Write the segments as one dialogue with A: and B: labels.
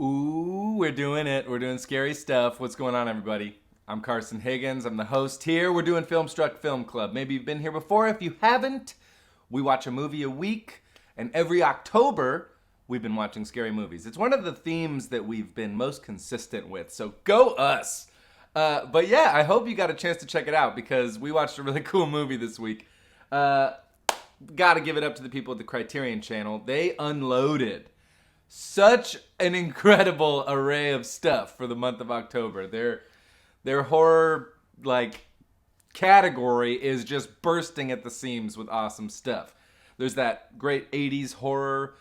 A: Ooh, we're doing it. We're doing scary stuff. What's going on, everybody? I'm Carson Higgins. I'm the host here. We're doing Film Club. Maybe you've been here before. If you haven't, we watch a movie a week, and every October, we've been watching scary movies. It's one of the themes that we've been most consistent with, so go us! But yeah, I hope you got a chance to check it out, because we watched a really cool movie this week. Gotta give it up to the people at the Criterion channel. They unloaded such an incredible array of stuff for the month of October. Their horror category is just bursting at the seams with awesome stuff. There's that great 80s horror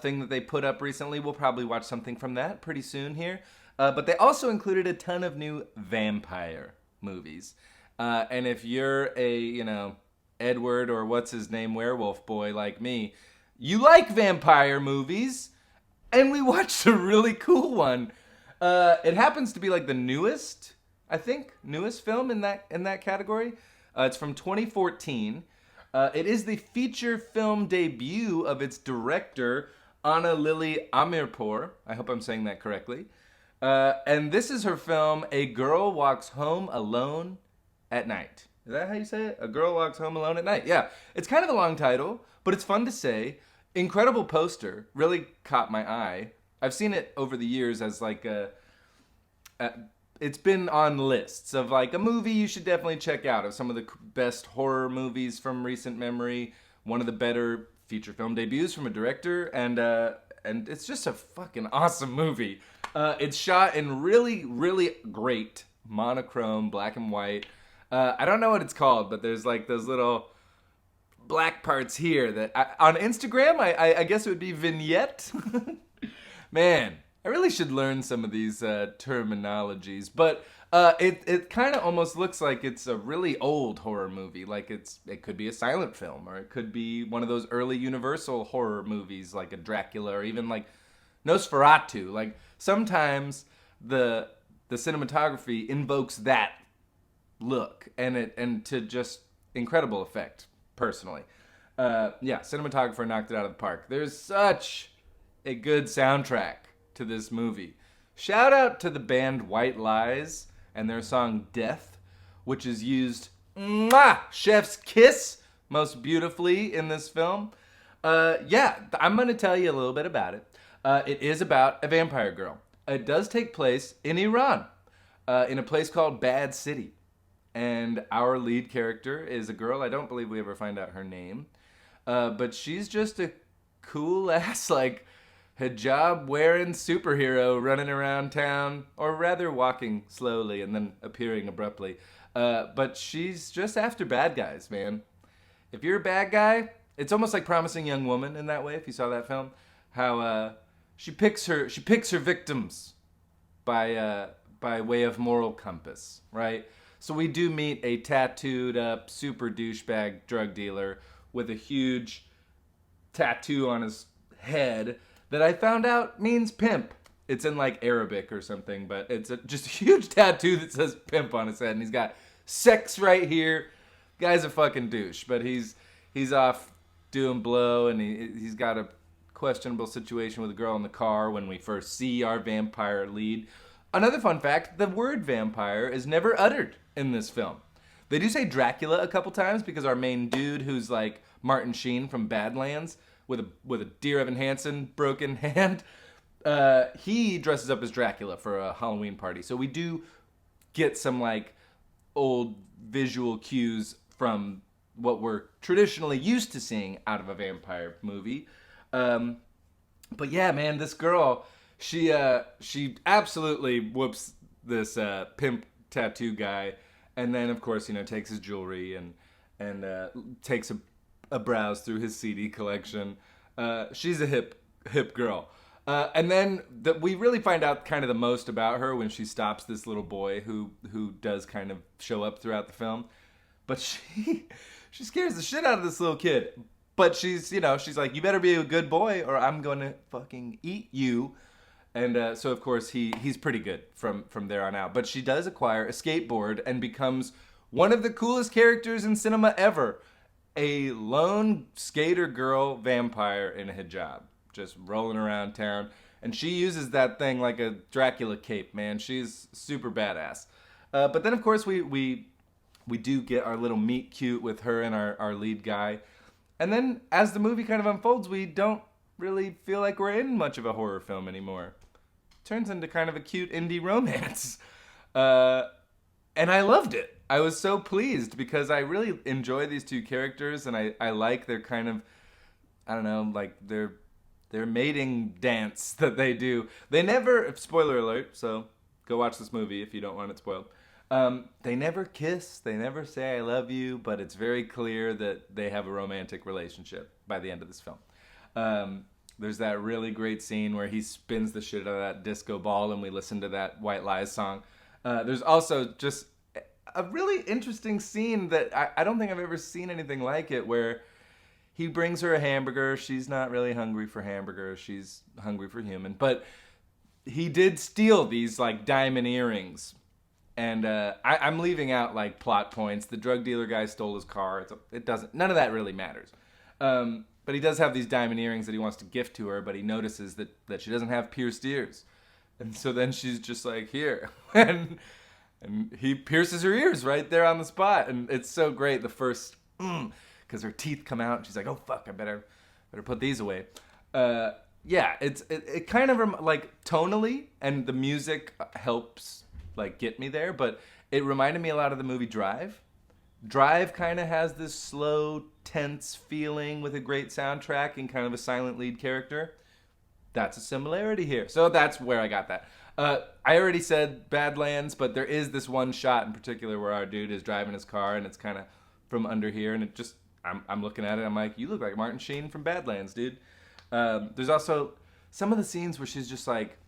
A: thing that they put up recently. We'll probably watch something from that pretty soon here. But they also included a ton of new vampire movies. And if you're a, Edward or what's his name werewolf boy like me, you like vampire movies. And we watched a really cool one. It happens to be the newest film in that category. It's from 2014. It is the feature film debut of its director, Ana Lily Amirpour. I hope I'm saying that correctly. And this is her film, A Girl Walks Home Alone at Night. Is that how you say it? A Girl Walks Home Alone at Night. Yeah. It's kind of a long title, but it's fun to say. Incredible poster, really caught my eye. I've seen it over the years as it's been on lists of a movie you should definitely check out, of some of the best horror movies from recent memory, one of the better feature film debuts from a director, and it's just a fucking awesome movie. It's shot in really, really great monochrome, black and white. I don't know what it's called, but there's those little black parts here that on Instagram I guess it would be vignette. Man, I really should learn some of these terminologies, but it kind of almost looks like it's a really old horror movie. It could be a silent film, or it could be one of those early Universal horror movies like a Dracula, or even Nosferatu. Sometimes the cinematography invokes that look, and to just incredible effect. Personally, cinematographer knocked it out of the park. There's such a good soundtrack to this movie. Shout out to the band White Lies and their song Death, which is used chef's kiss most beautifully in this film. I'm going to tell you a little bit about it. It is about a vampire girl. It does take place in Iran, in a place called Bad City. And our lead character is a girl. I don't believe we ever find out her name. But she's just a cool-ass, hijab-wearing superhero running around town, or rather walking slowly and then appearing abruptly. But she's just after bad guys, man. If you're a bad guy, it's almost like Promising Young Woman in that way, if you saw that film. How she picks her victims by way of moral compass, right? So we do meet a tattooed up, super douchebag drug dealer with a huge tattoo on his head that I found out means pimp. It's in Arabic or something, but it's just a huge tattoo that says pimp on his head, and he's got sex right here. Guy's a fucking douche, but he's off doing blow, and he's got a questionable situation with a girl in the car when we first see our vampire lead. Another fun fact, the word vampire is never uttered in this film. They do say Dracula a couple times, because our main dude, who's Martin Sheen from Badlands with a Dear Evan Hansen broken hand, he dresses up as Dracula for a Halloween party. So we do get some old visual cues from what we're traditionally used to seeing out of a vampire movie. But yeah, man, this girl, she absolutely whoops this pimp tattoo guy, and then of course takes his jewelry and takes a browse through his CD collection. She's a hip girl, and then we really find out kind of the most about her when she stops this little boy who does kind of show up throughout the film, but she scares the shit out of this little kid. But she's like, you better be a good boy or I'm going to fucking eat you. And so, of course, he's pretty good from there on out. But she does acquire a skateboard and becomes one of the coolest characters in cinema ever. A lone skater girl vampire in a hijab. Just rolling around town. and she uses that thing like a Dracula cape, man. She's super badass. But then, of course, we do get our little meet cute with her and our lead guy. And then, as the movie kind of unfolds, we don't really feel like we're in much of a horror film anymore. Turns into kind of a cute indie romance. And I loved it. I was so pleased because I really enjoy these two characters, and I like their kind of, I don't know, like their mating dance that they do. They never, spoiler alert, so go watch this movie if you don't want it spoiled. They never kiss, they never say I love you, but it's very clear that they have a romantic relationship by the end of this film. There's that really great scene where he spins the shit out of that disco ball and we listen to that White Lies song. There's also just a really interesting scene that I don't think I've ever seen anything like it, where he brings her a hamburger. She's not really hungry for hamburger. She's hungry for human. But he did steal these like diamond earrings. And I'm leaving out like plot points. The drug dealer guy stole his car. None of that really matters. But he does have these diamond earrings that he wants to gift to her, but he notices that she doesn't have pierced ears. And so then she's just like, here. And he pierces her ears right there on the spot. And it's so great, the first, because her teeth come out. And she's like, oh, fuck, I better put these away. Yeah, it kind of, like, tonally, and the music helps, like, get me there. But it reminded me a lot of the movie Drive. Drive kind of has this slow, tense feeling with a great soundtrack and kind of a silent lead character. That's a similarity here. So that's where I got that. I already said Badlands, but there is this one shot in particular where our dude is driving his car, and it's kind of from under here, and it just, I'm looking at it, I'm like, you look like Martin Sheen from Badlands, dude. There's also some of the scenes where she's just like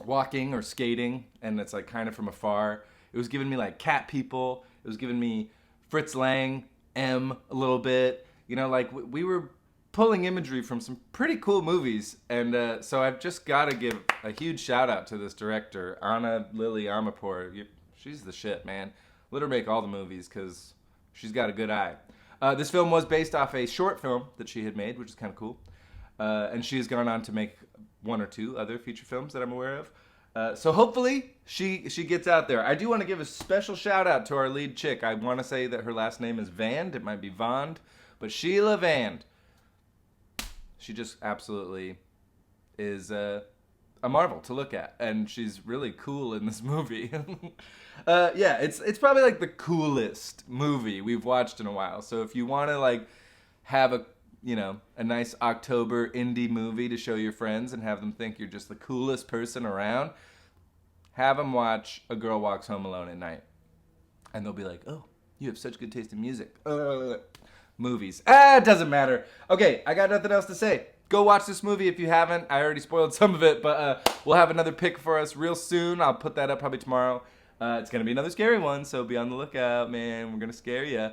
A: walking or skating, and it's like kind of from afar. It was giving me like Cat People. It was giving me Fritz Lang, M a little bit. You know, like we were pulling imagery from some pretty cool movies, and so I've just got to give a huge shout out to this director, Ana Lily Amirpour. She's the shit, man. Let her make all the movies because she's got a good eye. This film was based off a short film that she had made, which is kind of cool, and she has gone on to make one or two other feature films that I'm aware of. So hopefully she gets out there. I do want to give a special shout out to our lead chick. I want to say that her last name is Vand. It might be Vond, but Sheila Vand. She just absolutely is a marvel to look at, and she's really cool in this movie. Yeah, it's probably like the coolest movie we've watched in a while. So if you want to like have a nice October indie movie to show your friends and have them think you're just the coolest person around, have them watch A Girl Walks Home Alone at Night, and they'll be like, "Oh, you have such good taste in music." Movies. It doesn't matter. Okay, I got nothing else to say. Go watch this movie if you haven't. I already spoiled some of it, but we'll have another pick for us real soon. I'll put that up probably tomorrow. It's going to be another scary one, so be on the lookout, man. We're going to scare you.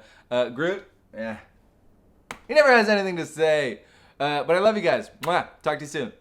A: Groot, he never has anything to say. But I love you guys. Mwah. Talk to you soon.